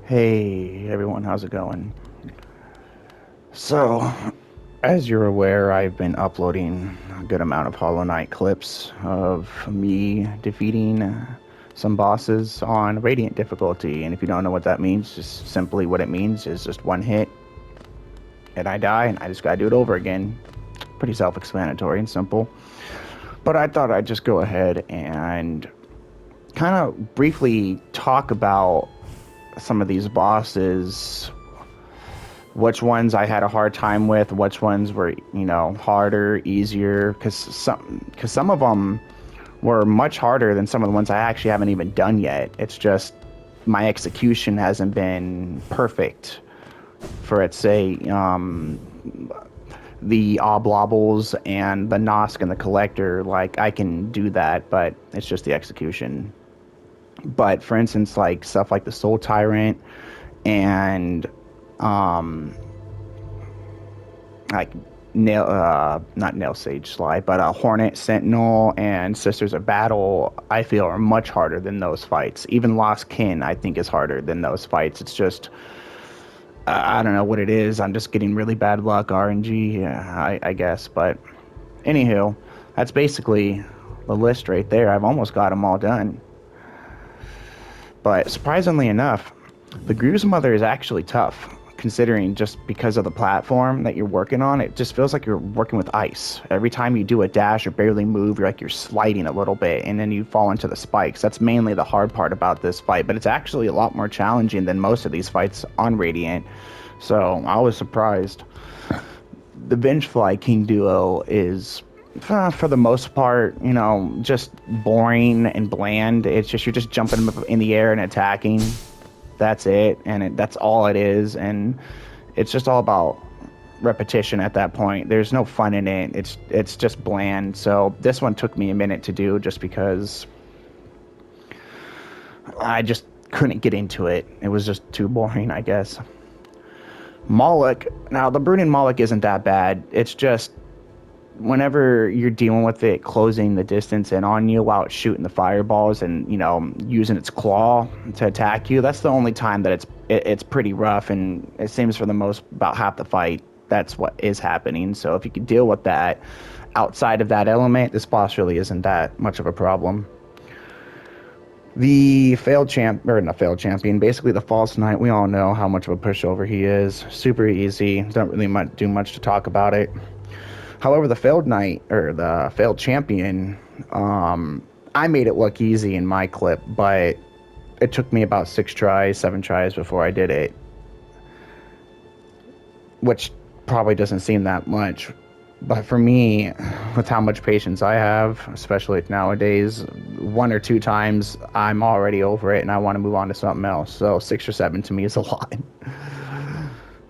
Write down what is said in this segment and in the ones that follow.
Hey everyone, how's it going? So, as you're aware, I've been uploading a good amount of Hollow Knight clips of me defeating some bosses on Radiant difficulty. And if you don't know what that means, just simply what it means is just one hit and I die and I just gotta do it over again. Pretty self-explanatory and simple. But I thought I'd just go ahead and kind of briefly talk about some of these bosses, which ones I had a hard time with, which ones were, harder, easier, because some of them were much harder than some of the ones I actually haven't even done yet. It's just my execution hasn't been perfect for it. Say the Oblobbles and the Nosk and the Collector. Like I can do that, but it's just the execution. But for instance, like stuff like the Soul Tyrant and um like nail not nail sage slide but hornet sentinel and sisters of battle, I feel, are much harder than those fights. Even lost kin, I think, is harder than those fights. It's just I don't know what it is. I'm just getting really bad luck, RNG, I guess. But anywho, that's basically the list right there. I've almost got them all done, but surprisingly enough, the Gru's Mother is actually tough, considering just because of the platform that you're working on. It just feels like you're working with ice. Every time you do a dash or barely move, you're like you're sliding a little bit, and then you fall into the spikes. That's mainly the hard part about this fight, but it's actually a lot more challenging than most of these fights on Radiant. So I was surprised. The Vengefly King duo is, for the most part, just boring and bland. It's just you're just jumping in the air and attacking. That's it, and that's all it is, and it's just all about repetition at that point. There's no fun in it. It's just bland. So this one took me a minute to do just because I just couldn't get into it. It was just too boring, I guess. Moloch. Now the Brunin Moloch isn't that bad. It's just whenever you're dealing with it closing the distance in on you while it's shooting the fireballs and using its claw to attack you, that's the only time that it's pretty rough, and it seems for the most about half the fight that's what is happening. So if you can deal with that outside of that element, this boss really isn't that much of a problem. The failed champ, or not failed champion, basically the false knight, we all know how much of a pushover he is. Super easy, don't really do much to talk about it. However, the failed knight, or the failed champion, I made it look easy in my clip, but it took me about 6 tries, 7 tries before I did it, which probably doesn't seem that much. But for me, with how much patience I have, especially nowadays, 1 or 2 times, I'm already over it and I want to move on to something else. So 6 or 7 to me is a lot.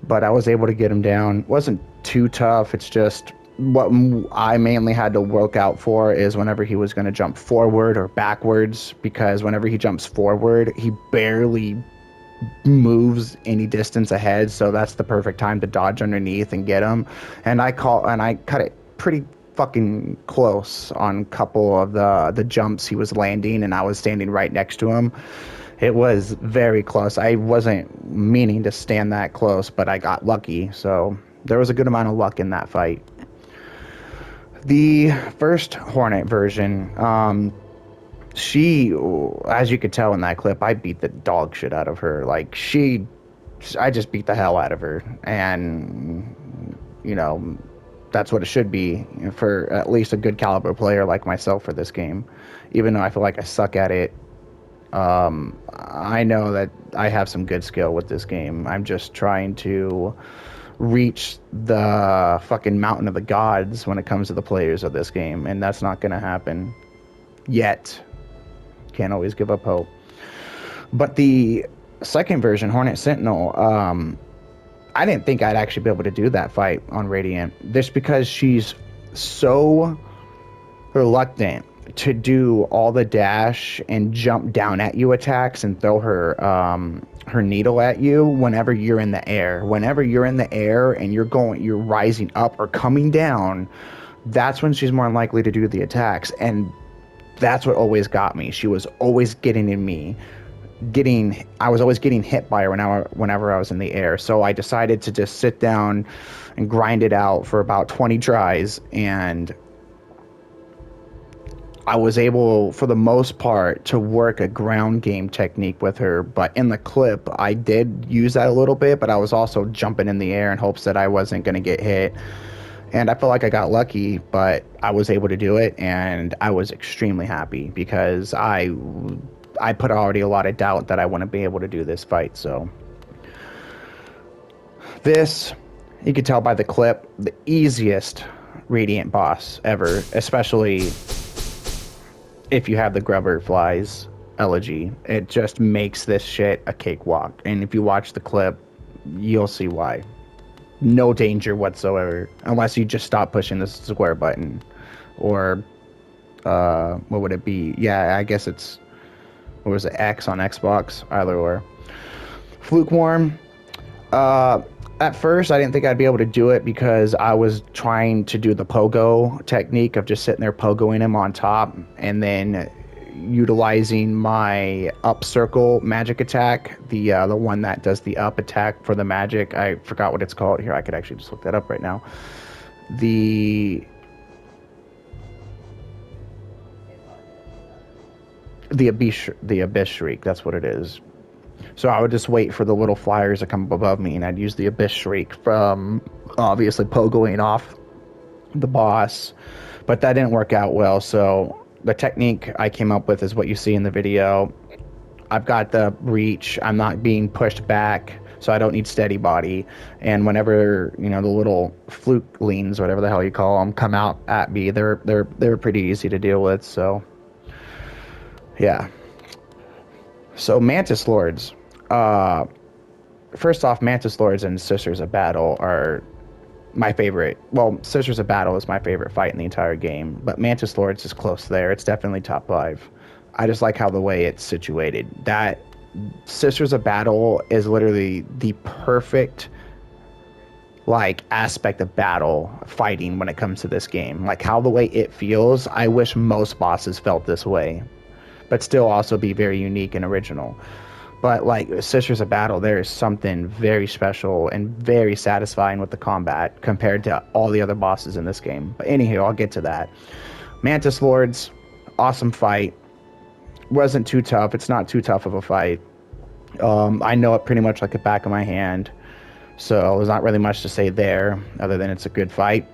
But I was able to get him down. Wasn't too tough. It's just what I mainly had to work out for is whenever he was going to jump forward or backwards, because whenever he jumps forward, he barely moves any distance ahead. So that's the perfect time to dodge underneath and get him. And I cut it pretty fucking close on a couple of the jumps he was landing, and I was standing right next to him. It was very close. I wasn't meaning to stand that close, but I got lucky. So there was a good amount of luck in that fight. The first Hornet version, she, as you could tell in that clip, I beat the dog shit out of her. I just beat the hell out of her. And, that's what it should be for at least a good caliber player like myself for this game. Even though I feel like I suck at it, I know that I have some good skill with this game. I'm just trying to reach the fucking mountain of the gods when it comes to the players of this game, and that's not going to happen yet. Can't always give up hope. But the second version, Hornet Sentinel, I didn't think I'd actually be able to do that fight on Radiant, just because she's so reluctant to do all the dash and jump down at you attacks and throw her needle at you whenever you're in the air. Whenever you're in the air and you're rising up or coming down, that's when she's more likely to do the attacks. And that's what always got me. She was always getting in me I was always getting hit by her whenever I was in the air. So I decided to just sit down and grind it out for about 20 tries, and I was able, for the most part, to work a ground game technique with her. But in the clip, I did use that a little bit, but I was also jumping in the air in hopes that I wasn't going to get hit. And I feel like I got lucky, but I was able to do it, and I was extremely happy because I put already a lot of doubt that I wouldn't be able to do this fight. So this, you could tell by the clip, the easiest Radiant boss ever, especially if you have the Grubber Flies Elegy. It just makes this shit a cakewalk. And if you watch the clip, you'll see why. No danger whatsoever, unless you just stop pushing the square button. Or, what would it be? Yeah, I guess it's, what was it, X on Xbox? Either or. Fluke Worm. At first, I didn't think I'd be able to do it because I was trying to do the pogo technique of just sitting there pogoing him on top and then utilizing my up circle magic attack, the one that does the up attack for the magic. I forgot what it's called. Here, I could actually just look that up right now. The Abyss Shriek, that's what it is. So I would just wait for the little flyers to come up above me, and I'd use the Abyss Shriek from obviously pogoing off the boss. But that didn't work out well, so the technique I came up with is what you see in the video. I've got the reach, I'm not being pushed back, so I don't need steady body. And whenever, you know, the little fluke leans, whatever the hell you call them, come out at me, they're pretty easy to deal with, so yeah. So Mantis Lords. First off, Mantis Lords and Sisters of Battle are my favorite. Well, Sisters of Battle is my favorite fight in the entire game, but Mantis Lords is close there. It's definitely top 5. I just like how the way it's situated. That Sisters of Battle is literally the perfect like aspect of battle fighting when it comes to this game. Like how the way it feels, I wish most bosses felt this way, but still also be very unique and original. But like Sisters of Battle, there is something very special and very satisfying with the combat compared to all the other bosses in this game. But anywho, I'll get to that. Mantis Lords, awesome fight. Wasn't too tough. It's not too tough of a fight. I know it pretty much like the back of my hand. So there's not really much to say there other than it's a good fight.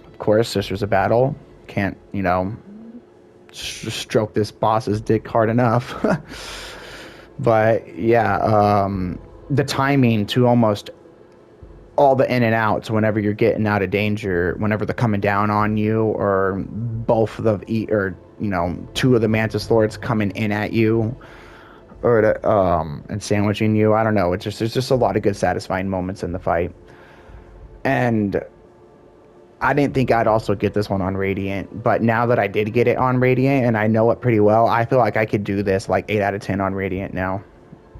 Of course, Sisters of Battle. Can't, you know, stroke this boss's dick hard enough. But yeah, the timing to almost all the in and outs whenever you're getting out of danger, whenever they're coming down on you, or both of the or you know, 2 of the Mantis Lords coming in at you, or and sandwiching you. I don't know. It's just, there's just a lot of good satisfying moments in the fight. And I didn't think I'd also get this one on Radiant, but now that I did get it on Radiant and I know it pretty well, I feel like I could do this like 8 out of 10 on Radiant now.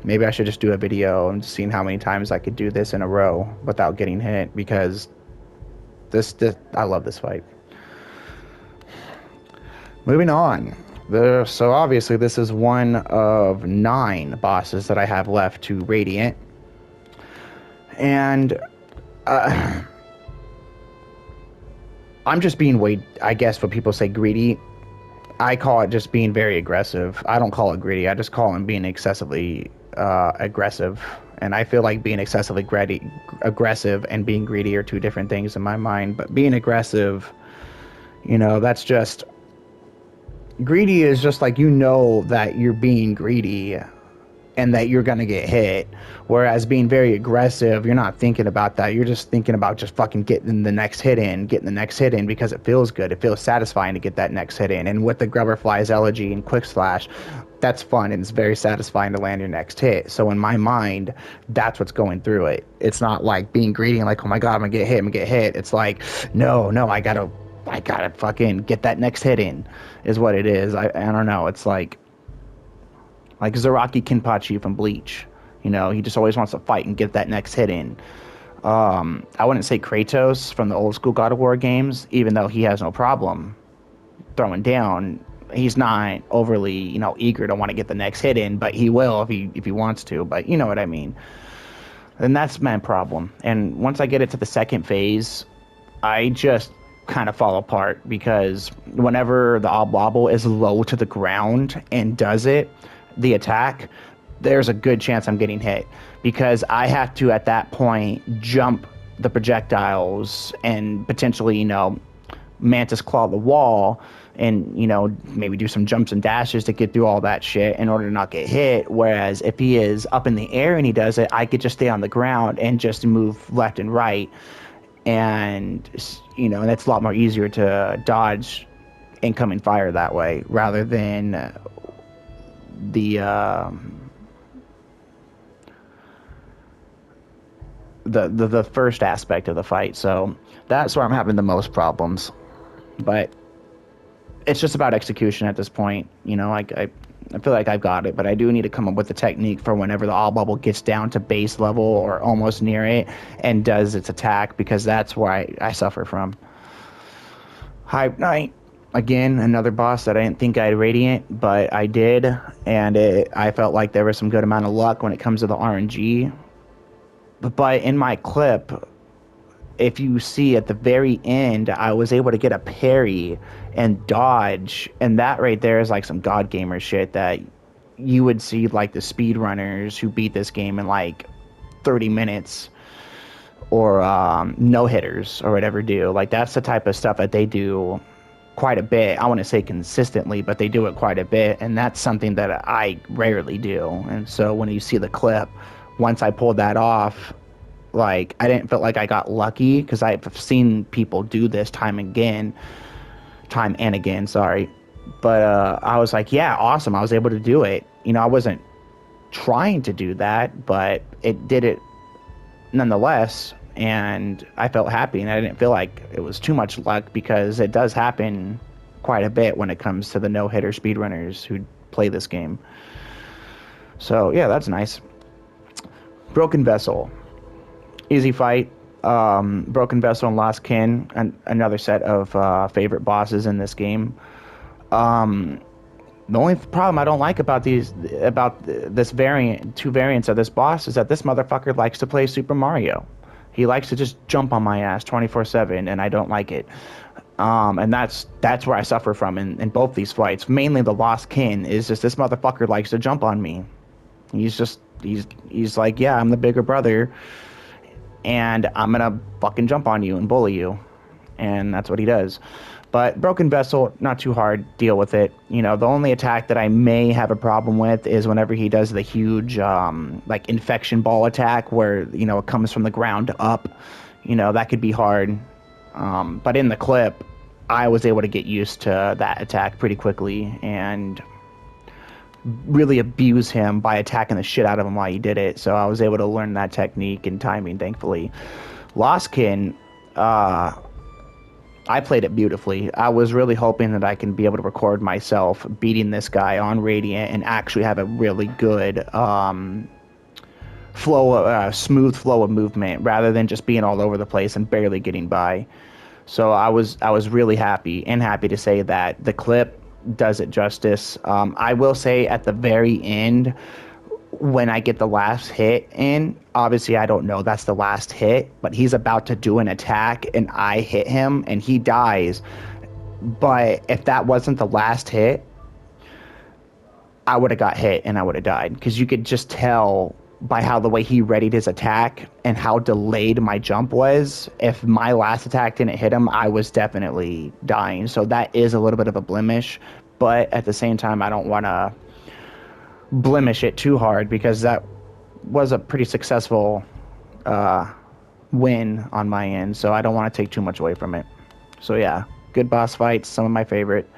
Maybe I should just do a video and seeing how many times I could do this in a row without getting hit, because this I love this fight. Moving on. So obviously this is one of 9 bosses that I have left to Radiant. And I'm just being way, I guess what people say, greedy. I call it just being very aggressive. I don't call it greedy. I just call it being excessively aggressive. And I feel like being excessively aggressive and being greedy are 2 different things in my mind. But being aggressive, you know, that's just... Greedy is just like, you know that you're being greedy and that you're going to get hit. Whereas being very aggressive, you're not thinking about that. You're just thinking about just fucking getting the next hit in, because it feels good. It feels satisfying to get that next hit in. And with the Grubber Flies Elegy and Quick Slash, that's fun and it's very satisfying to land your next hit. So in my mind, that's what's going through it. It's not like being greedy and like, oh my God, I'm going to get hit. It's like, no, I gotta fucking get that next hit in, is what it is. I don't know. It's like Zaraki Kenpachi from Bleach. You know, he just always wants to fight and get that next hit in. I wouldn't say Kratos from the old school God of War games, even though he has no problem throwing down. he's not overly, eager to want to get the next hit in, but he will if he wants to. But you know what I mean. And that's my problem. And once I get it to the second phase, I just kind of fall apart because whenever the Obwobble is low to the ground and does it, the attack, there's a good chance I'm getting hit because I have to at that point jump the projectiles and potentially, Mantis claw the wall and, maybe do some jumps and dashes to get through all that shit in order to not get hit. Whereas if he is up in the air and he does it, I could just stay on the ground and just move left and right. And, that's a lot more easier to dodge incoming fire that way rather than the first aspect of the fight. So that's where I'm having the most problems. But it's just about execution at this point. I feel like I've got it, but I do need to come up with a technique for whenever the Obwobble gets down to base level or almost near it and does its attack, because that's where I suffer from. Hype Knight, again, another boss that I didn't think I'd Radiant, but I did, and I felt like there was some good amount of luck when it comes to the RNG. But in my clip, if you see at the very end, I was able to get a parry and dodge, and that right there is like some God Gamer shit that you would see like the speedrunners who beat this game in like 30 minutes or no hitters or whatever do. Like that's the type of stuff that they do quite a bit. I want to say consistently, but they do it quite a bit, and that's something that I rarely do. And so when you see the clip, once I pulled that off, like I didn't feel like I got lucky because I've seen people do this time and again, sorry. But I was like, yeah, awesome. I was able to do it. I wasn't trying to do that, but it did it nonetheless, and I felt happy, and I didn't feel like it was too much luck because it does happen quite a bit when it comes to the no-hitter speedrunners who play this game. So yeah, that's nice. Broken Vessel. Easy fight. Broken Vessel and Lost Kin, another set of favorite bosses in this game. The only problem I don't like about this variant, two variants of this boss, is that this motherfucker likes to play Super Mario. He likes to just jump on my ass 24/7, and I don't like it. And that's where I suffer from in both these fights. Mainly the Lost Kin is just this motherfucker likes to jump on me. He's like, yeah, I'm the bigger brother, and I'm gonna fucking jump on you and bully you, and that's what he does. But Broken Vessel, not too hard, deal with it. The only attack that I may have a problem with is whenever he does the huge like infection ball attack where it comes from the ground up. That could be hard. But in the clip, I was able to get used to that attack pretty quickly and really abuse him by attacking the shit out of him while he did it. So I was able to learn that technique and timing, thankfully. Lost Kin, I played it beautifully. I was really hoping that I can be able to record myself beating this guy on Radiant and actually have a really good smooth flow of movement rather than just being all over the place and barely getting by. So I was really happy to say that the clip does it justice. I will say at the very end, when I get the last hit in, obviously I don't know that's the last hit, but he's about to do an attack and I hit him and he dies. But if that wasn't the last hit, I would have got hit and I would have died, because you could just tell by how the way he readied his attack and how delayed my jump was. If my last attack didn't hit him, I was definitely dying. So that is a little bit of a blemish, but at the same time, I don't want to blemish it too hard because that was a pretty successful win on my end. So I don't want to take too much away from it. So yeah, good boss fights, some of my favorite.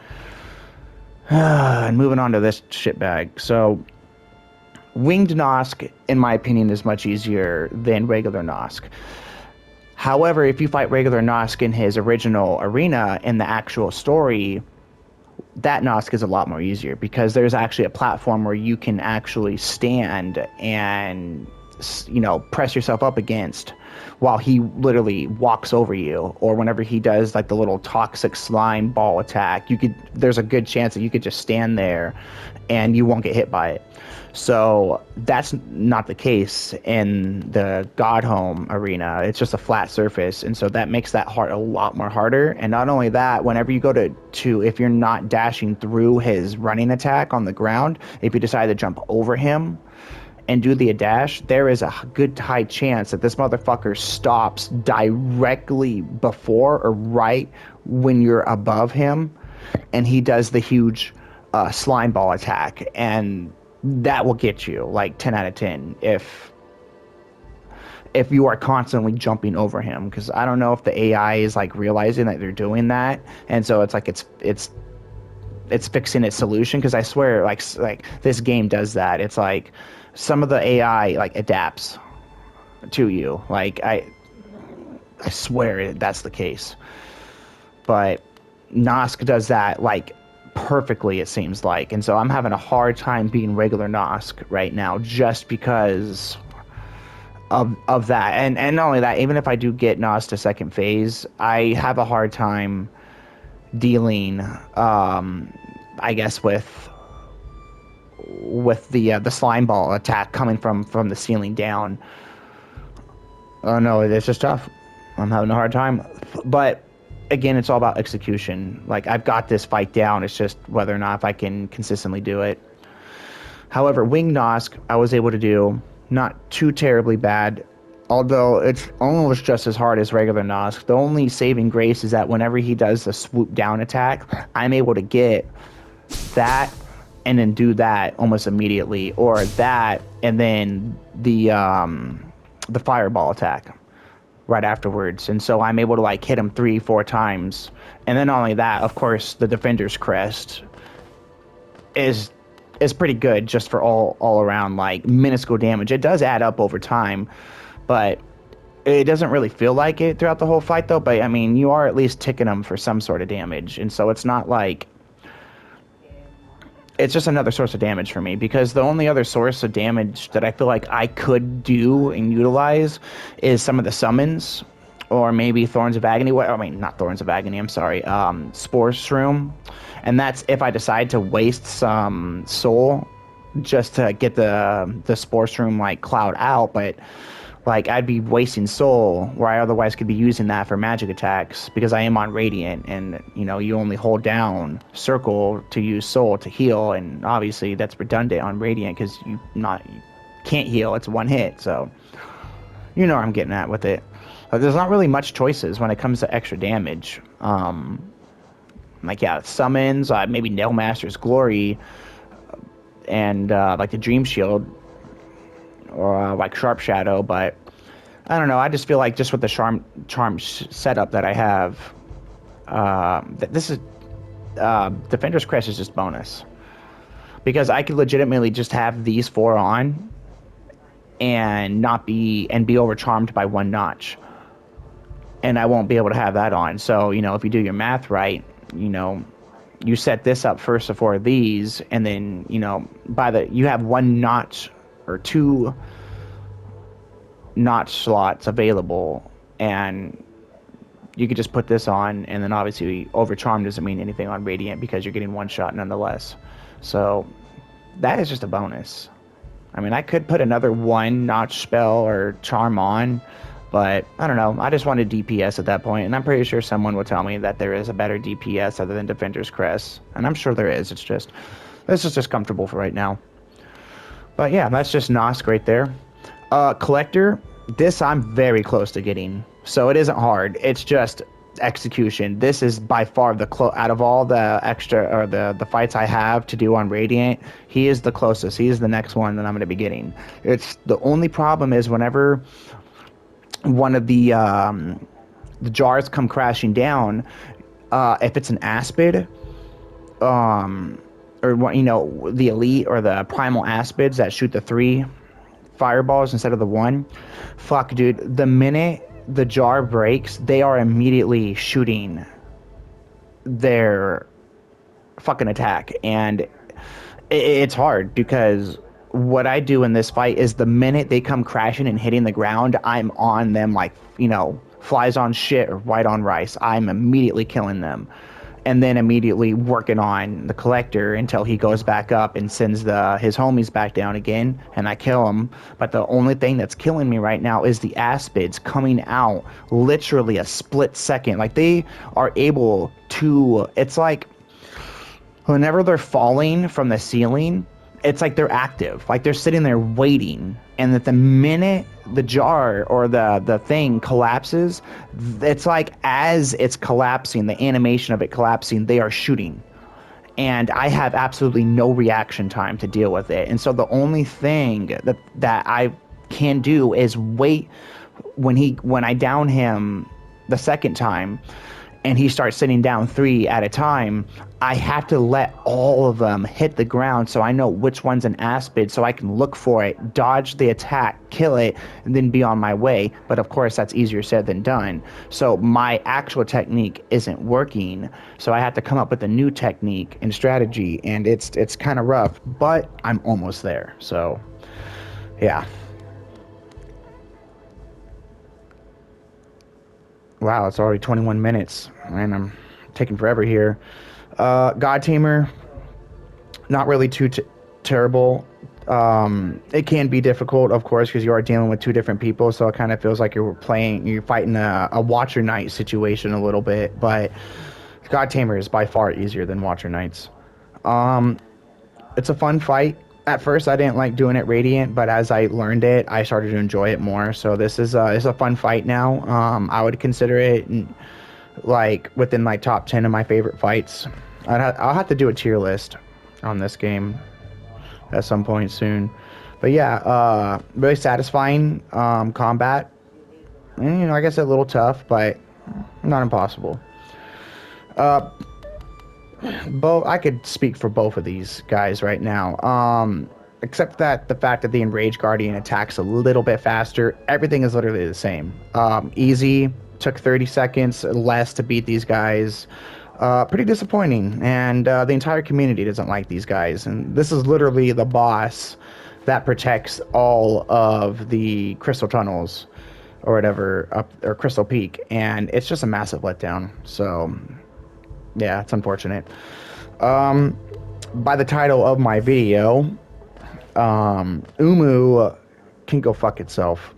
And moving on to this shitbag. So Winged Nosk, in my opinion, is much easier than regular Nosk. However, if you fight regular Nosk in his original arena in the actual story, that Nosk is a lot more easier because there's actually a platform where you can actually stand and press yourself up against while he literally walks over you, or whenever he does like the little toxic slime ball attack, there's a good chance that you could just stand there and you won't get hit by it. So that's not the case in the Godhome arena. It's just a flat surface, and so that makes that a lot more harder. And not only that, whenever you go to if you're not dashing through his running attack on the ground, if you decide to jump over him and do the dash, there is a good high chance that this motherfucker stops directly before or right when you're above him, and he does the huge slime ball attack, and that will get you like 10 out of 10 if you are constantly jumping over him, because I don't know if the AI is like realizing that they're doing that, and so it's like it's fixing its solution, because I swear like this game does that. It's like some of the AI like adapts to you, like I swear that's the case, but Nosk does that like perfectly, it seems like. And so I'm having a hard time being regular Nosk right now just because of that. And not only that, even if I do get Nosk to second phase, I have a hard time dealing I guess with the slime ball attack coming from the ceiling down. Oh no, it's just tough. I'm having a hard time. But again, it's all about execution. Like, I've got this fight down. It's just whether or not if I can consistently do it. However, Wing Nosk, I was able to do not too terribly bad, although it's almost just as hard as regular Nosk. The only saving grace is that whenever he does the swoop down attack, I'm able to get that and then do that almost immediately, or that and then the fireball attack right afterwards. And so I'm able to like hit him 3-4 times. And then not only that, of course, the Defender's Crest is pretty good just for all around like minuscule damage. It does add up over time, but it doesn't really feel like it throughout the whole fight though. But I mean, you are at least ticking them for some sort of damage, and so it's not like it's just another source of damage for me, because the only other source of damage that I feel like I could do and utilize is some of the summons, or maybe Thorns of Agony. I mean, not Thorns of Agony, I'm sorry. Spore Shroom. And that's if I decide to waste some soul just to get the Spore Shroom like cloud out, but like I'd be wasting soul where I otherwise could be using that for magic attacks, because I am on Radiant, and you only hold down circle to use soul to heal, and obviously that's redundant on Radiant because you can't heal. It's one hit, so you know where I'm getting at with it. There's not really much choices when it comes to extra damage. Like, yeah, summons, maybe Nailmaster's Glory, and like the Dream Shield, or like Sharp Shadow. But I don't know, I just feel like just with the charm setup that I have, this is Defender's Crest is just bonus, because I could legitimately just have these 4 on and be overcharmed by 1 notch, and I won't be able to have that on. So if you do your math right, you set this up first before these, and then you have 1 notch or 2 notch slots available, and you could just put this on, and then obviously overcharm doesn't mean anything on Radiant because you're getting 1 shot nonetheless. So that is just a bonus. I mean, I could put another 1 notch spell or charm on, but I don't know. I just wanted DPS at that point, and I'm pretty sure someone will tell me that there is a better DPS other than Defender's Crest, and I'm sure there is. This is just comfortable for right now. But yeah, that's just Nosk right there. Collector, this I'm very close to getting, so it isn't hard. It's just execution. This is by far out of all the extra or the fights I have to do on Radiant, he is the closest. He is the next one that I'm going to be getting. It's the only problem is whenever one of the jars come crashing down, if it's an Aspid, or the elite or the primal Aspids that shoot the 3 fireballs instead of the 1, fuck dude, the minute the jar breaks, they are immediately shooting their fucking attack, and it's hard because what I do in this fight is the minute they come crashing and hitting the ground, I'm on them like, flies on shit or white on rice. I'm immediately killing them. And then immediately working on the collector until he goes back up and sends his homies back down again, and I kill him. But the only thing that's killing me right now is the aspids coming out literally a split second. Like they are able to. It's like whenever they're falling from the ceiling, it's like they're active, like they're sitting there waiting, and that the minute the jar or the thing collapses, it's like as it's collapsing, the animation of it collapsing, they are shooting, and I have absolutely no reaction time to deal with it. And so the only thing that I can do is wait when I down him the second time and he starts sitting down 3 at a time, I have to let all of them hit the ground so I know which one's an aspid, so I can look for it, dodge the attack, kill it, and then be on my way. But of course, that's easier said than done. So my actual technique isn't working, so I have to come up with a new technique and strategy, and it's kind of rough, but I'm almost there. So, yeah. Wow, it's already 21 minutes, and I'm taking forever here. God Tamer, not really too terrible. It can be difficult, of course, because you are dealing with 2 different people, so it kind of feels like you're fighting a Watcher Knight situation a little bit, but God Tamer is by far easier than Watcher Knights. It's a fun fight. At first, I didn't like doing it Radiant, but as I learned it, I started to enjoy it more. So this is a fun fight now. I would consider it like within my top 10 of my favorite fights. I'll have to do a tier list on this game at some point soon. But yeah, really satisfying combat. And, I guess a little tough, but not impossible. I could speak for both of these guys right now. Except that the fact that the Enraged Guardian attacks a little bit faster, everything is literally the same. Easy, took 30 seconds less to beat these guys. Pretty disappointing, and the entire community doesn't like these guys. And this is literally the boss that protects all of the Crystal Tunnels or whatever, or Crystal Peak, and it's just a massive letdown. So yeah, it's unfortunate. By the title of my video, Umu can go fuck itself.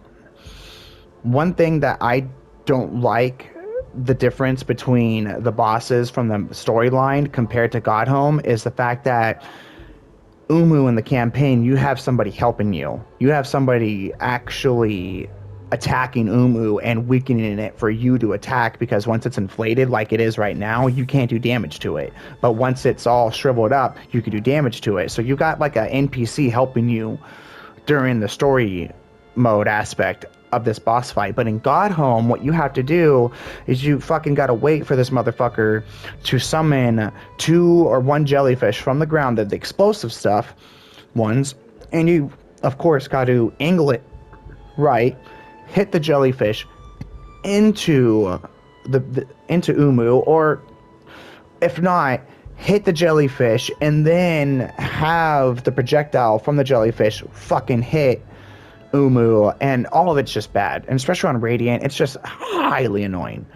One thing that I don't like the difference between the bosses from the storyline compared to Godhome is the fact that Umu in the campaign, you have somebody helping you. You have somebody actually attacking Umu and weakening it for you to attack, because once it's inflated like it is right now, you can't do damage to it. But once it's all shriveled up, you can do damage to it. So you got like an NPC helping you during the story mode aspect of this boss fight. But in Godhome, what you have to do is you fucking gotta wait for this motherfucker to summon 2 or 1 jellyfish from the ground, the explosive stuff ones, and you of course got to angle it right, hit the jellyfish into into Umu, or if not, hit the jellyfish and then have the projectile from the jellyfish fucking hit Umu, and all of it's just bad. And especially on Radiant, it's just highly annoying.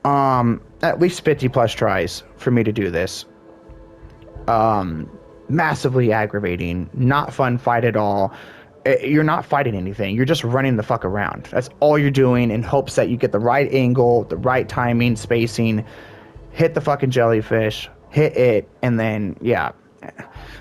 At least 50 plus tries for me to do this. Massively aggravating, not fun fight at all. You're not fighting anything. You're just running the fuck around. That's all you're doing, in hopes that you get the right angle, the right timing, spacing, hit the fucking jellyfish, hit it, and then, yeah.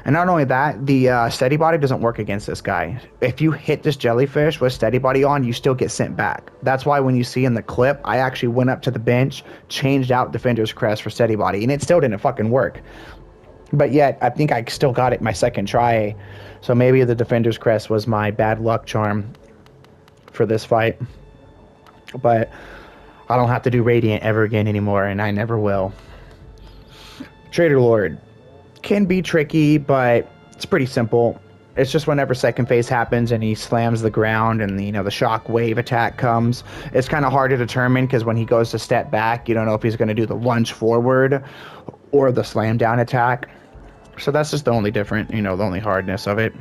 And not only that, the steady body doesn't work against this guy. If you hit this jellyfish with steady body on, you still get sent back. That's why when you see in the clip, I actually went up to the bench, changed out Defender's Crest for steady body, and it still didn't fucking work. But yet, I think I still got it my second try. So maybe the Defender's Crest was my bad luck charm for this fight. But I don't have to do Radiant ever again anymore, and I never will. Trader Lord can be tricky, but it's pretty simple. It's just whenever second phase happens and he slams the ground and the shock wave attack comes, it's kind of hard to determine, because when he goes to step back, you don't know if he's going to do the lunge forward or the slam down attack. So that's just the only the only hardness of it.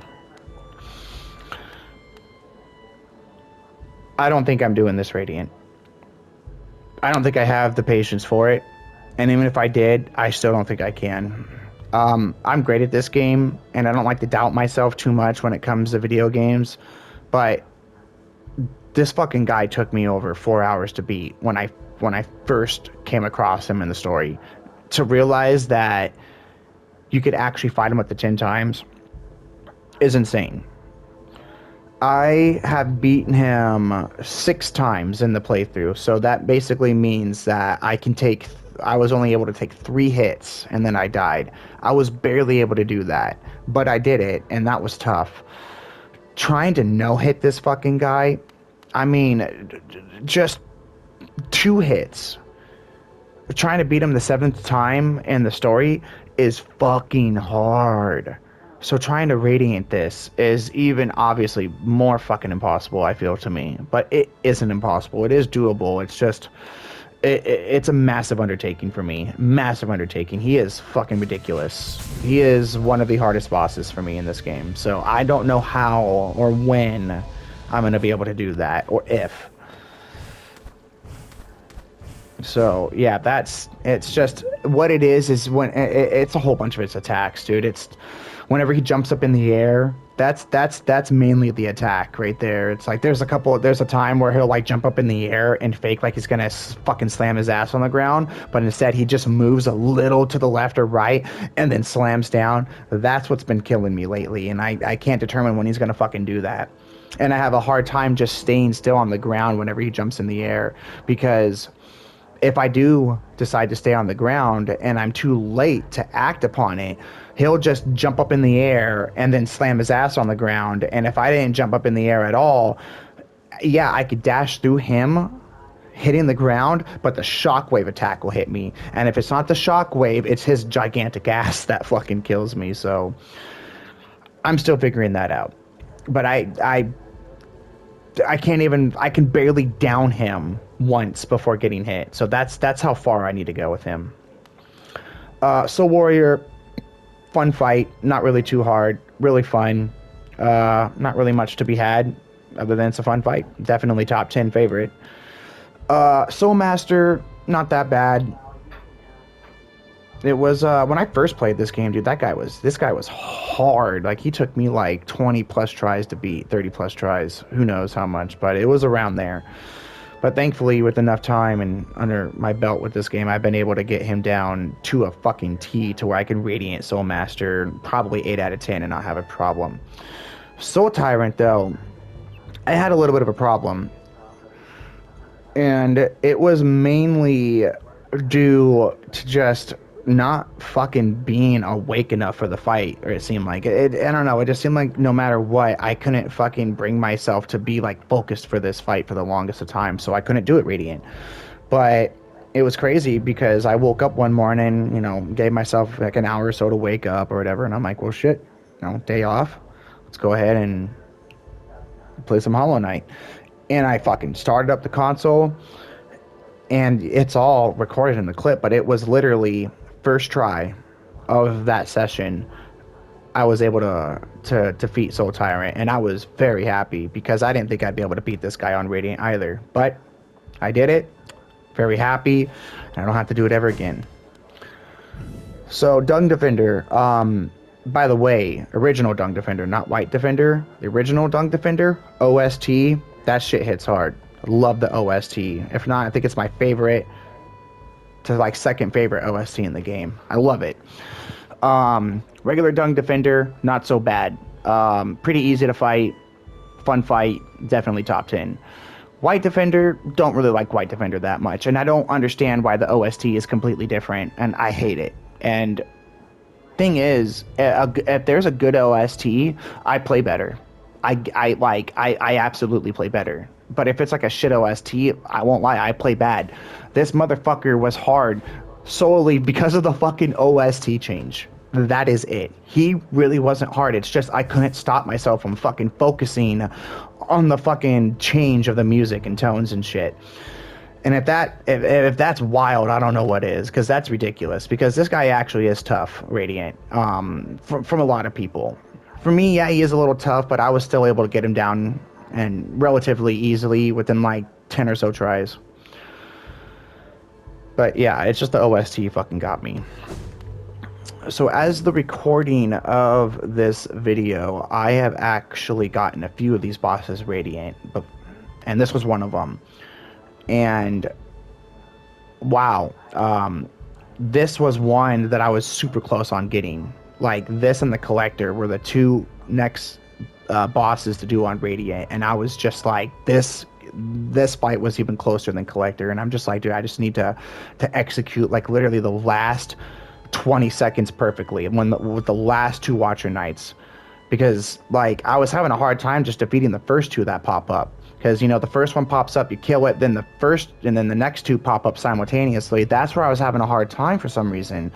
I don't think I'm doing this Radiant. I don't think I have the patience for it. And even if I did, I still don't think I can. I'm great at this game, and I don't like to doubt myself too much when it comes to video games. But this fucking guy took me over 4 hours to beat when I first came across him in the story. To realize that you could actually fight him up to 10 times is insane. I have beaten him 6 times in the playthrough, so that basically means that I was only able to take 3 hits and then I died. I was barely able to do that, but I did it, and that was tough. Trying to no-hit this fucking guy, I mean, just 2 hits. Trying to beat him the 7th time in the story is fucking hard. So trying to Radiant this is even obviously more fucking impossible, I feel, to me. But it isn't impossible. It is doable. It's just, it's a massive undertaking for me. Massive undertaking. He is fucking ridiculous. He is one of the hardest bosses for me in this game. So I don't know how or when I'm going to be able to do that, or if. So yeah, it's just what it is when it's a whole bunch of its attacks, dude. It's whenever he jumps up in the air, that's mainly the attack right there. It's like there's a time where he'll like jump up in the air and fake like he's gonna fucking slam his ass on the ground, but instead he just moves a little to the left or right and then slams down. That's what's been killing me lately, and I can't determine when he's gonna fucking do that. And I have a hard time just staying still on the ground whenever he jumps in the air, because if I do decide to stay on the ground and I'm too late to act upon it, he'll just jump up in the air and then slam his ass on the ground. And if I didn't jump up in the air at all, yeah, I could dash through him hitting the ground, but the shockwave attack will hit me. And if it's not the shockwave, it's his gigantic ass that fucking kills me. So I'm still figuring that out. But I can't even, I can barely down him once before getting hit. So that's how far I need to go with him. Soul Warrior, fun fight, not really too hard, really fun. Not really much to be had other than it's a fun fight. Definitely top 10 favorite. Soul Master, not that bad. It was when I first played this game, dude, this guy was hard. Like, he took me like 20 plus tries to beat, 30 plus tries, who knows how much, but it was around there. But thankfully, with enough time and under my belt with this game, I've been able to get him down to a fucking T to where I can Radiant Soul Master probably 8 out of 10 and not have a problem. Soul Tyrant, though, I had a little bit of a problem. And it was mainly due to just not fucking being awake enough for the fight, or it seemed like it. I don't know, it just seemed like no matter what, I couldn't fucking bring myself to be like focused for this fight for the longest of time, so I couldn't do it Radiant. But it was crazy because I woke up one morning, gave myself like an hour or so to wake up or whatever, and I'm like, well, shit, day off, let's go ahead and play some Hollow Knight. And I fucking started up the console, and it's all recorded in the clip, but it was literally first try of that session, I was able to defeat Soul Tyrant, and I was very happy because I didn't think I'd be able to beat this guy on Radiant either. But I did it. Very happy, and I don't have to do it ever again. So Dung Defender, by the way, original Dung Defender, not White Defender. The original Dung Defender, OST, that shit hits hard. I love the OST. If not, I think it's my favorite to like second favorite OST in the game. I love it. Regular Dung Defender, not so bad. Pretty easy to fight. Fun fight. Definitely top 10. White Defender, don't really like White Defender that much. And I don't understand why the OST is completely different. And I hate it. And thing is, if there's a good OST, I play better. I absolutely play better. But if it's like a shit OST, I won't lie, I play bad. This motherfucker was hard solely because of the fucking OST change. That is it. He really wasn't hard. It's just I couldn't stop myself from fucking focusing on the fucking change of the music and tones and shit. And if that's wild, I don't know what is, because that's ridiculous. Because this guy actually is tough, Radiant, from a lot of people. For me, yeah, he is a little tough, but I was still able to get him down and relatively easily within like 10 or so tries. But yeah, it's just the OST fucking got me. So as the recording of this video, I have actually gotten a few of these bosses Radiant, and this was one of them. And wow, this was one that I was super close on getting. Like this and the Collector were the two next bosses to do on Radiant, and I was just like, this fight was even closer than Collector, and I'm just like, dude, I just need to execute like literally the last 20 seconds perfectly with the last two Watcher Knights, because like I was having a hard time just defeating the first two that pop up, because you know the first one pops up, you kill it, then the next two pop up simultaneously. That's where I was having a hard time for some reason,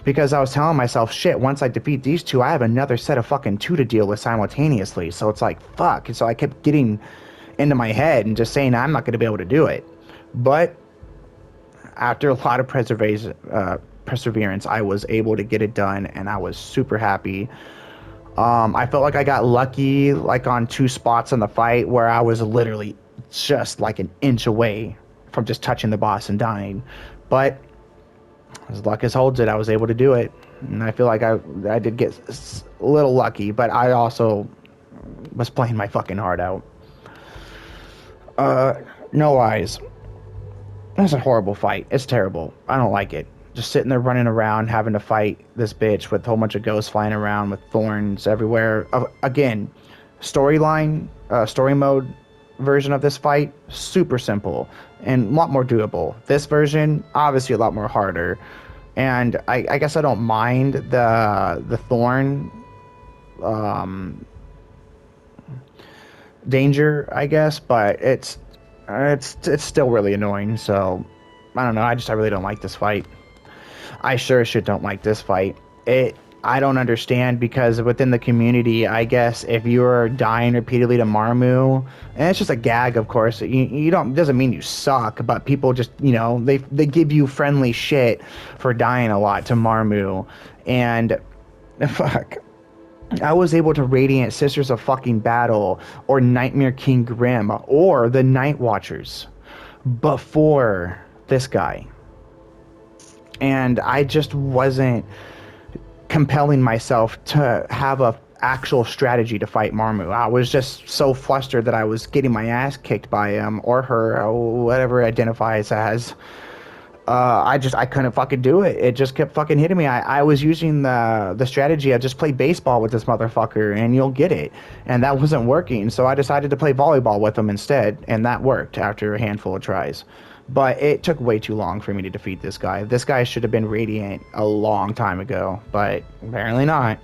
because I was telling myself, shit, once I defeat these two, I have another set of fucking two to deal with simultaneously. So it's like, fuck. And so I kept getting into my head and just saying I'm not going to be able to do it. But after a lot of perseverance, I was able to get it done, and I was super happy. I felt like I got lucky, like on two spots in the fight where I was literally just like an inch away from just touching the boss and dying. But as luck as holds it, I was able to do it, and I feel like I did get a little lucky, but I also was playing my fucking heart out. No lies. It's a horrible fight. It's terrible. I don't like it. Just sitting there running around, having to fight this bitch with a whole bunch of ghosts flying around with thorns everywhere. Again, story mode version of this fight, super simple and a lot more doable. This version, obviously a lot more harder. And I guess I don't mind the thorn danger, I guess, but it's still really annoying. So I don't know. I really don't like this fight. I sure as shit don't like this fight. I don't understand, because within the community, I guess if you're dying repeatedly to Marmu, and it's just a gag, of course, you don't, doesn't mean you suck, but people just, you know, they give you friendly shit for dying a lot to Marmu. And fuck, I was able to Radiant Sisters of fucking Battle or Nightmare King Grim or the Night Watchers before this guy. And I just wasn't compelling myself to have a actual strategy to fight Marmu. I was just so flustered that I was getting my ass kicked by him or her, or whatever it identifies as. I couldn't fucking do it. It just kept fucking hitting me. I was using the strategy of just play baseball with this motherfucker and you'll get it. And that wasn't working. So I decided to play volleyball with him instead. And that worked after a handful of tries. But it took way too long for me to defeat this guy. This guy should have been Radiant a long time ago, but apparently not.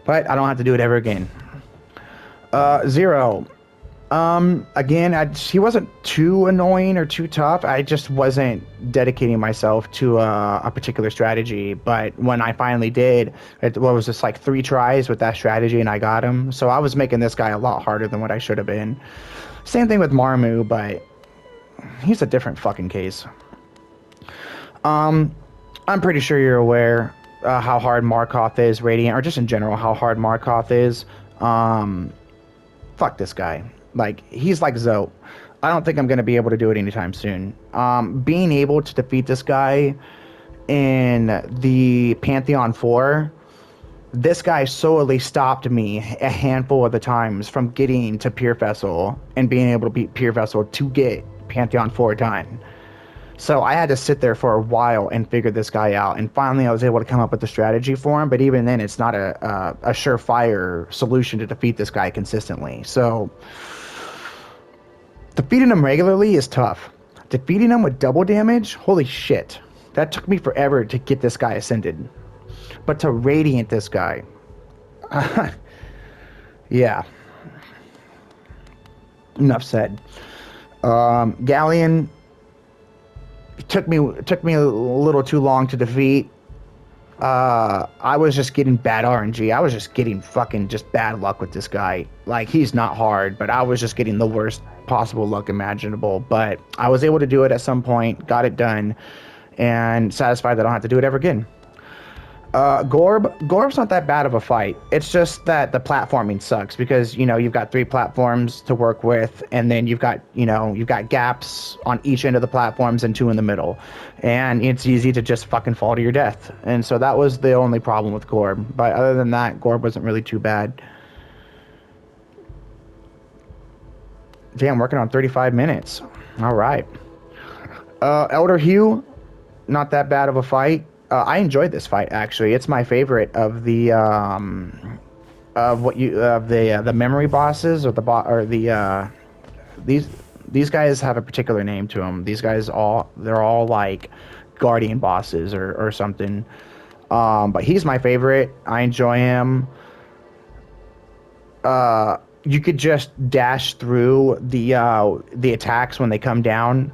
But I don't have to do it ever again. Zero. Again, he wasn't too annoying or too tough. I just wasn't dedicating myself to a particular strategy. But when I finally did, it was just like 3 tries with that strategy, and I got him. So I was making this guy a lot harder than what I should have been. Same thing with Marmu, but he's a different fucking case. I'm pretty sure you're aware how hard Markoth is, Radiant, or just in general how hard Markoth is. Fuck this guy. Like, he's like Zoe. I don't think I'm going to be able to do it anytime soon. Being able to defeat this guy in the Pantheon 4, this guy solely stopped me a handful of the times from getting to Pure Vessel and being able to beat Pure Vessel to get Pantheon 4 done. So I had to sit there for a while and figure this guy out, and finally I was able to come up with a strategy for him, but even then it's not a surefire solution to defeat this guy consistently. So defeating him regularly is tough. Defeating him with double damage, holy shit. That took me forever to get this guy ascended. But to Radiant this guy, yeah. Enough said. Galleon, it took me a little too long to defeat. I was just getting bad RNG. I was just getting fucking just bad luck with this guy. Like, he's not hard, but I was just getting the worst possible luck imaginable. But I was able to do it at some point, got it done, and satisfied that I don't have to do it ever again. Gorb's not that bad of a fight. It's just that the platforming sucks because, you've got three platforms to work with, and then you've got gaps on each end of the platforms and two in the middle. And it's easy to just fucking fall to your death. And so that was the only problem with Gorb. But other than that, Gorb wasn't really too bad. Damn, working on 35 minutes. All right. Elder Hugh, not that bad of a fight. I enjoyed this fight actually. It's my favorite of the the memory bosses or these guys have a particular name to them. These guys they're all like guardian bosses or something. But he's my favorite. I enjoy him. You could just dash through the attacks when they come down.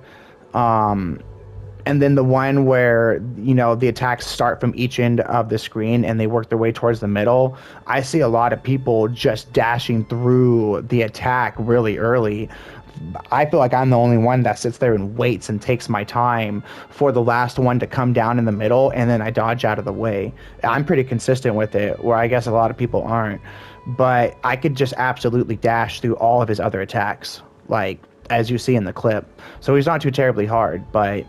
And then the one where, the attacks start from each end of the screen and they work their way towards the middle. I see a lot of people just dashing through the attack really early. I feel like I'm the only one that sits there and waits and takes my time for the last one to come down in the middle, and then I dodge out of the way. I'm pretty consistent with it, where I guess a lot of people aren't. But I could just absolutely dash through all of his other attacks, like, as you see in the clip. So he's not too terribly hard, but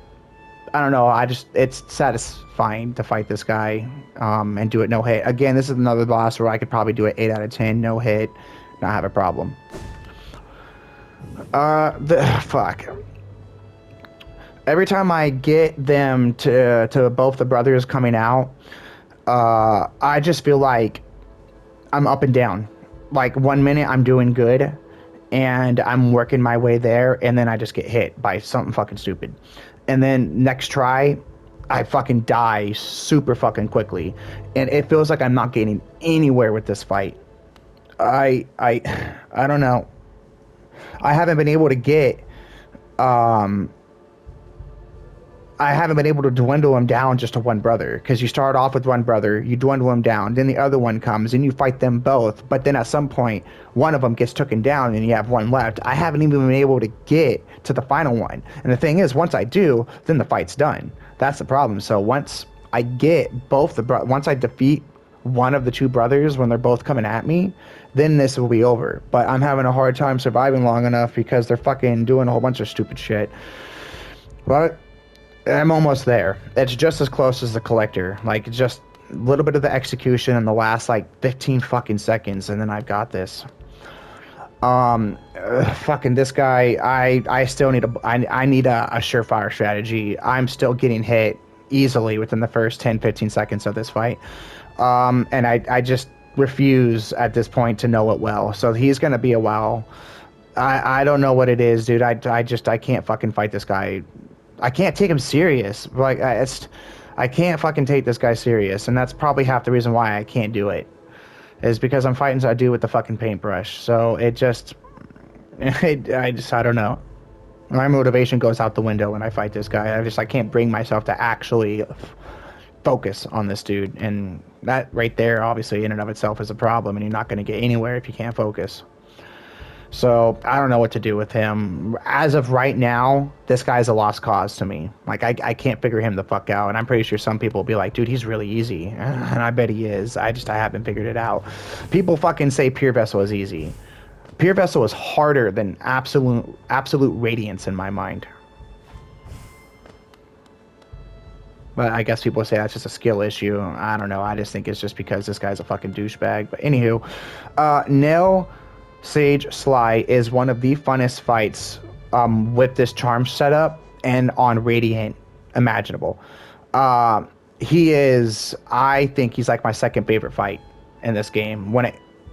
I don't know. It's satisfying to fight this guy and do it no hit. Again, this is another boss where I could probably do it 8 out of 10, no hit, not have a problem. Fuck. Every time I get them to both the brothers coming out, I just feel like I'm up and down. Like 1 minute I'm doing good and I'm working my way there, and then I just get hit by something fucking stupid. And then next try, I fucking die super fucking quickly. And it feels like I'm not getting anywhere with this fight. I don't know. I haven't been able to get I haven't been able to dwindle him down just to one brother, because you start off with one brother, you dwindle him down, then the other one comes and you fight them both, but then at some point one of them gets taken down and you have one left. I haven't even been able to get to the final one, and the thing is, once I do, then the fight's done. That's the problem. So once I get once I defeat one of the two brothers when they're both coming at me, then this will be over. But I'm having a hard time surviving long enough because they're fucking doing a whole bunch of stupid shit. But I'm almost there. It's just as close as the collector. Like, just a little bit of the execution in the last, 15 fucking seconds, and then I've got this. Fucking this guy, I still need I need a surefire strategy. I'm still getting hit easily within the first 10, 15 seconds of this fight. And I just refuse at this point to know it well. So he's going to be a while. I don't know what it is, dude. I can't fucking fight this guy. I can't take him serious. Like, I can't fucking take this guy serious, and that's probably half the reason why I can't do it, is because I'm fighting so I do with the fucking paintbrush. So I don't know. My motivation goes out the window when I fight this guy. I can't bring myself to actually focus on this dude, and that right there, obviously, in and of itself is a problem, and you're not going to get anywhere if you can't focus. So I don't know what to do with him. As of right now, this guy's a lost cause to me. Like, I can't figure him the fuck out. And I'm pretty sure some people will be like, dude, he's really easy. And I bet he is. I haven't figured it out. People fucking say Pure Vessel is easy. Pure Vessel is harder than absolute Radiance in my mind. But I guess people say that's just a skill issue. I don't know. I just think it's just because this guy's a fucking douchebag. But anywho, Nail Sage Sly is one of the funnest fights with this charm setup and on Radiant imaginable. I think he's like my second favorite fight in this game,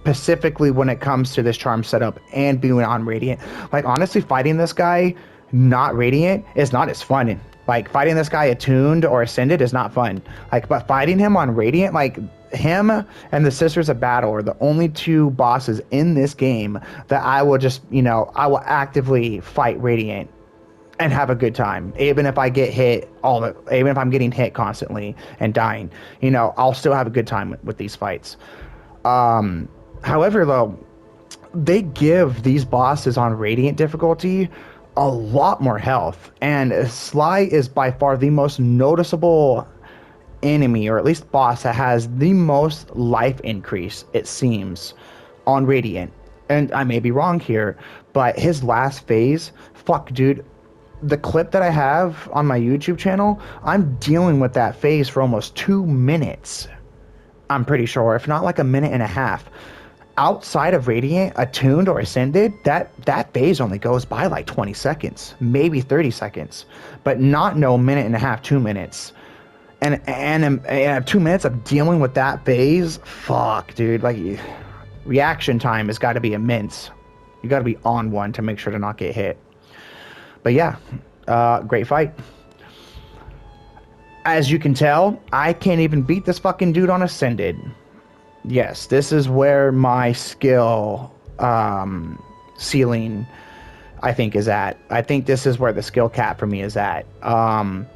specifically when it comes to this charm setup and being on Radiant. Like, honestly, fighting this guy not Radiant is not as fun. Like, fighting this guy attuned or ascended is not fun. Like, but fighting him on Radiant, like, him and the Sisters of Battle are the only two bosses in this game that I will just, I will actively fight Radiant and have a good time. Even if I get hit even if I'm getting hit constantly and dying, I'll still have a good time with these fights. However, though, they give these bosses on Radiant difficulty a lot more health, and Sly is by far the most noticeable enemy, or at least boss, that has the most life increase, it seems, on Radiant. And I may be wrong here, but his last phase, fuck, dude, the clip that I have on my YouTube channel, I'm dealing with that phase for almost 2 minutes. I'm pretty sure, if not like a minute and a half. Outside of Radiant, Attuned or Ascended, that phase only goes by like 20 seconds, maybe 30 seconds, but not no minute and a half, 2 minutes. And 2 minutes of dealing with that phase, fuck, dude. Like, reaction time has got to be immense. You got to be on one to make sure to not get hit. But yeah, great fight. As you can tell, I can't even beat this fucking dude on Ascended. Yes, this is where my skill ceiling, I think, is at. I think this is where the skill cap for me is at. I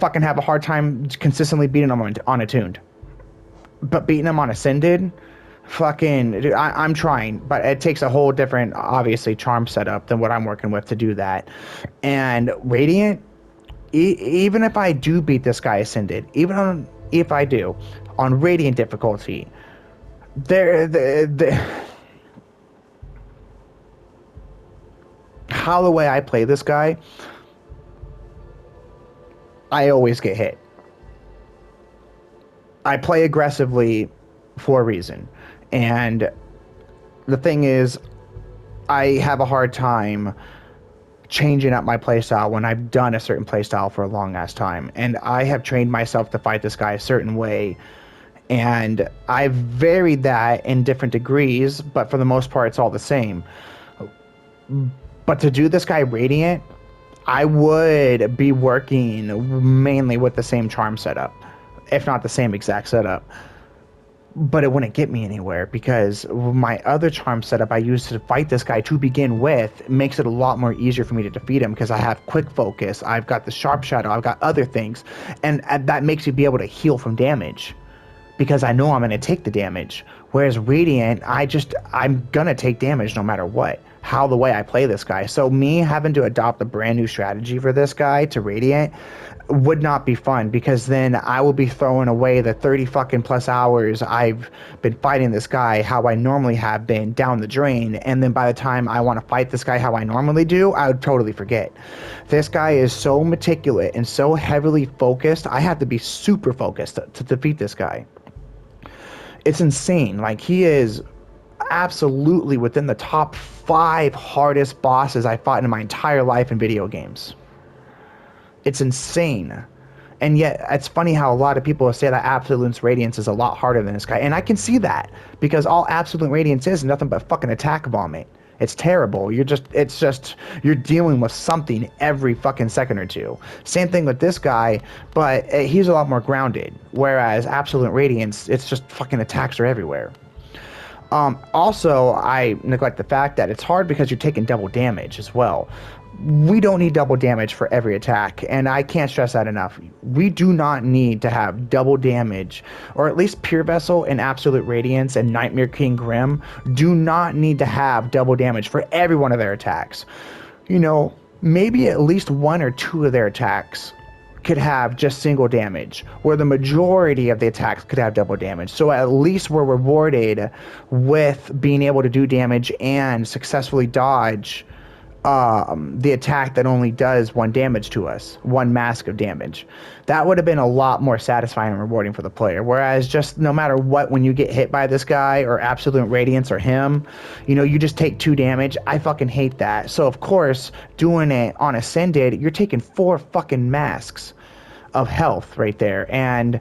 fucking have a hard time consistently beating him on Attuned. But beating him on Ascended, fucking, dude, I'm trying, but it takes a whole different, obviously, charm setup than what I'm working with to do that. And Radiant, even if I do beat this guy Ascended, if I do, on Radiant difficulty, how the way I play this guy, I always get hit. I play aggressively for a reason. And the thing is, I have a hard time changing up my playstyle when I've done a certain playstyle for a long ass time. And I have trained myself to fight this guy a certain way. And I've varied that in different degrees, but for the most part, it's all the same. But to do this guy Radiant, I would be working mainly with the same charm setup, if not the same exact setup. But it wouldn't get me anywhere because my other charm setup I used to fight this guy to begin with makes it a lot more easier for me to defeat him because I have quick focus, I've got the sharp shadow, I've got other things, and that makes me be able to heal from damage because I know I'm going to take the damage. Whereas Radiant, I'm going to take damage no matter what, how the way I play this guy. So me having to adopt a brand new strategy for this guy to Radiant would not be fun because then I will be throwing away the 30 fucking plus hours I've been fighting this guy how I normally have been down the drain, and then by the time I want to fight this guy how I normally do, I would totally forget. This guy is so meticulous and so heavily focused. I have to be super focused to defeat this guy. It's insane. Like, he is absolutely within the top 5 hardest bosses I fought in my entire life in video games. It's insane. And yet, it's funny how a lot of people say that Absolute Radiance is a lot harder than this guy. And I can see that, because all Absolute Radiance is nothing but fucking attack vomit. It's terrible. You're dealing with something every fucking second or two. Same thing with this guy, but he's a lot more grounded. Whereas Absolute Radiance, it's just fucking attacks are everywhere. Also, I neglect the fact that it's hard because you're taking double damage as well. We don't need double damage for every attack, and I can't stress that enough. We do not need to have double damage, or at least Pure Vessel and Absolute Radiance and Nightmare King Grim do not need to have double damage for every one of their attacks. You know, maybe at least 1 or 2 of their attacks could have just single damage, where the majority of the attacks could have double damage. So at least we're rewarded with being able to do damage and successfully dodge the attack that only does 1 damage to us, 1 mask of damage. That would have been a lot more satisfying and rewarding for the player. Whereas just no matter what, when you get hit by this guy or Absolute Radiance or him, you know, you just take 2 damage. I fucking hate that. So of course, doing it on Ascended, you're taking 4 fucking masks of health right there. And,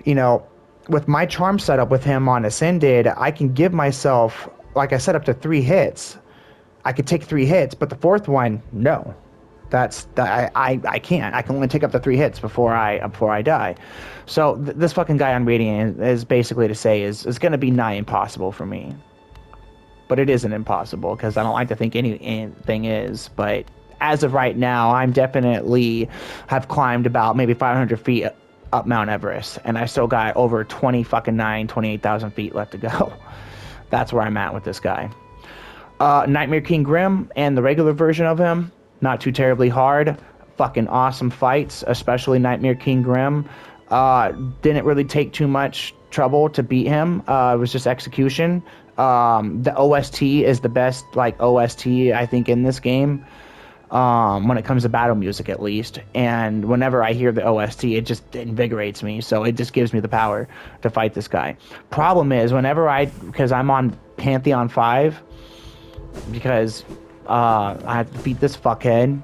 you know, with my charm setup with him on Ascended, I can give myself, like I said, up to 3 hits. I could take 3 hits, but the 4th one, no. I can't. I can only take up to 3 hits before I die. So this fucking guy on Radiant is basically to say is going to be nigh impossible for me. But it isn't impossible because I don't like to think anything is. But as of right now, I'm definitely have climbed about maybe 500 feet up Mount Everest, and I still got over 28,000 feet left to go. That's where I'm at with this guy. Nightmare King Grim and the regular version of him, not too terribly hard. fucking awesome fights, especially Nightmare King Grim. Didn't really take too much trouble to beat him. It was just execution. The OST is the best like OST I think in this game. When it comes to battle music at least. And whenever I hear the OST, it just invigorates me. So it just gives me the power to fight this guy. Problem is, because I'm on Pantheon 5, because I have to beat this fuckhead.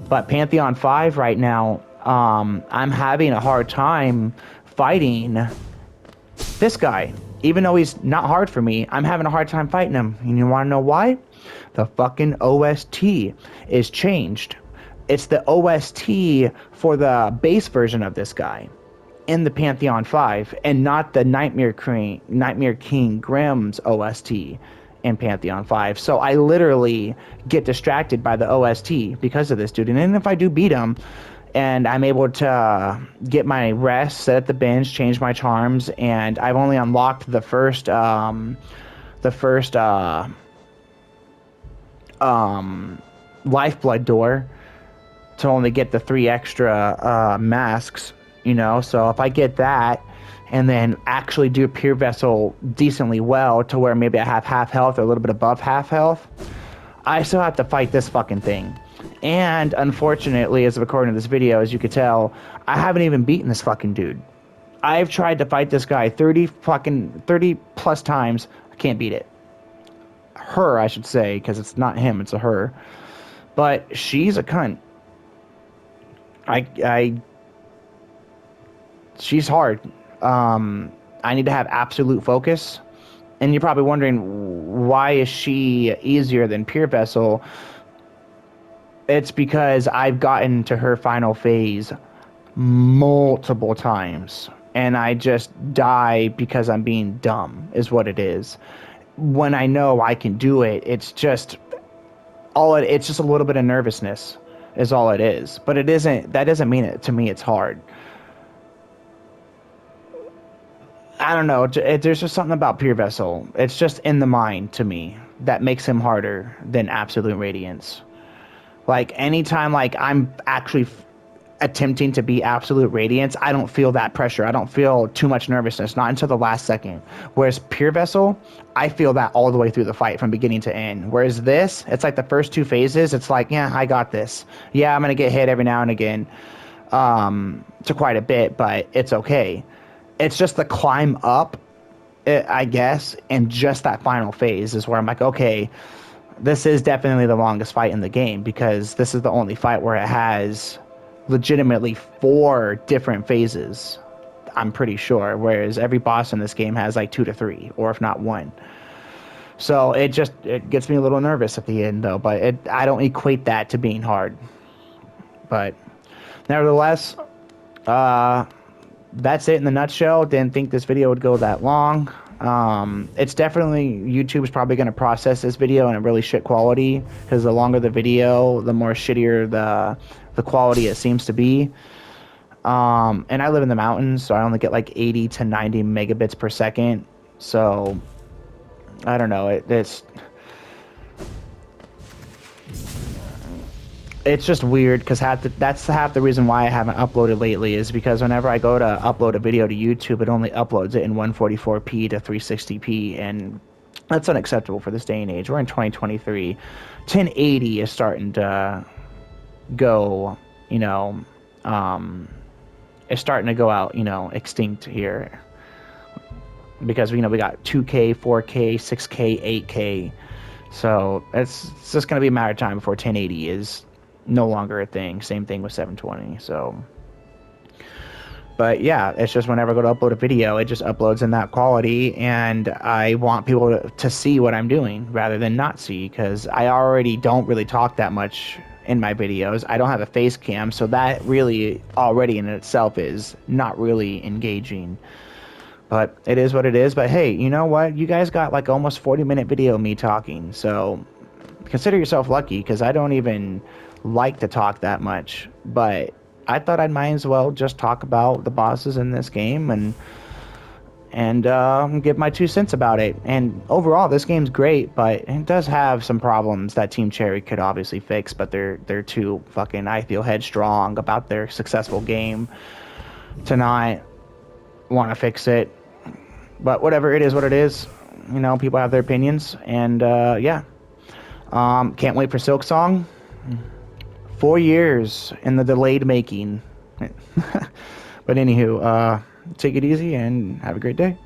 But Pantheon 5 right now, I'm having a hard time fighting this guy. Even though he's not hard for me, I'm having a hard time fighting him. And you want to know why? The fucking OST is changed. It's the OST for the base version of this guy in the Pantheon 5, and not the Nightmare King Grim's OST in Pantheon 5. So I literally get distracted by the OST because of this dude. And then if I do beat him, and I'm able to get my rest, set at the bench, change my charms, and I've only unlocked the first lifeblood door to only get the 3 extra masks, you know. So if I get that and then actually do Pure Vessel decently well to where maybe I have half health or a little bit above half health, I still have to fight this fucking thing. And unfortunately, as of recording this video, as you could tell, I haven't even beaten this fucking dude. I've tried to fight this guy 30 plus times. I can't beat it. Her, I should say, because it's not him, it's a her. But she's a cunt. She's hard. I need to have absolute focus. And you're probably wondering, why is she easier than Pure Vessel? It's because I've gotten to her final phase multiple times. And I just die because I'm being dumb, is what it is. When I know I can do it, it's just it's just a little bit of nervousness is all it is. But that doesn't mean it to me it's hard. I don't know, there's just something about Pure Vessel. It's just in the mind to me that makes him harder than Absolute Radiance. Like anytime like I'm actually attempting to be Absolute Radiance, I don't feel that pressure. I don't feel too much nervousness, not until the last second. Whereas Pure Vessel, I feel that all the way through the fight from beginning to end. Whereas this, it's like the first 2 phases, it's like, yeah, I got this. Yeah, I'm going to get hit every now and again to quite a bit, but it's okay. It's just the climb up, I guess, and just that final phase is where I'm like, okay, this is definitely the longest fight in the game, because this is the only fight where it has legitimately 4 different phases, I'm pretty sure, whereas every boss in this game has like 2 to 3, or if not 1. So it gets me a little nervous at the end though, but I don't equate that to being hard. But nevertheless, that's it in the nutshell. Didn't think this video would go that long. It's definitely, YouTube's probably going to process this video in a really shit quality, because the longer the video, the more shittier the quality it seems to be. And I live in the mountains, so I only get like 80 to 90 megabits per second. So I don't know, it's just weird, because that's half the reason why I haven't uploaded lately, is because whenever I go to upload a video to YouTube, it only uploads it in 144p to 360p, and that's unacceptable for this day and age. We're in 2023. 1080 is starting to go, you know, it's starting to go out, you know, extinct here. Because, you know, we got 2K, 4K, 6K, 8K. So it's just going to be a matter of time before 1080 is no longer a thing. Same thing with 720. So, but yeah, it's just whenever I go to upload a video, it just uploads in that quality, and I want people to see what I'm doing rather than not see, because I already don't really talk that much in my videos. I don't have a face cam, so that really already in itself is not really engaging. But it is what it is. But hey, you know what? You guys got like almost 40-minute video of me talking, so consider yourself lucky, because I don't even like to talk that much. But I thought I might as well just talk about the bosses in this game, and and give my 2 cents about it. And overall, this game's great, but it does have some problems that Team Cherry could obviously fix. But they're too fucking, I feel, headstrong about their successful game to not want to fix it. But whatever, it is what it is. You know, people have their opinions, and yeah. Can't wait for Silk Song. 4 years in the delayed making. But anywho, take it easy and have a great day.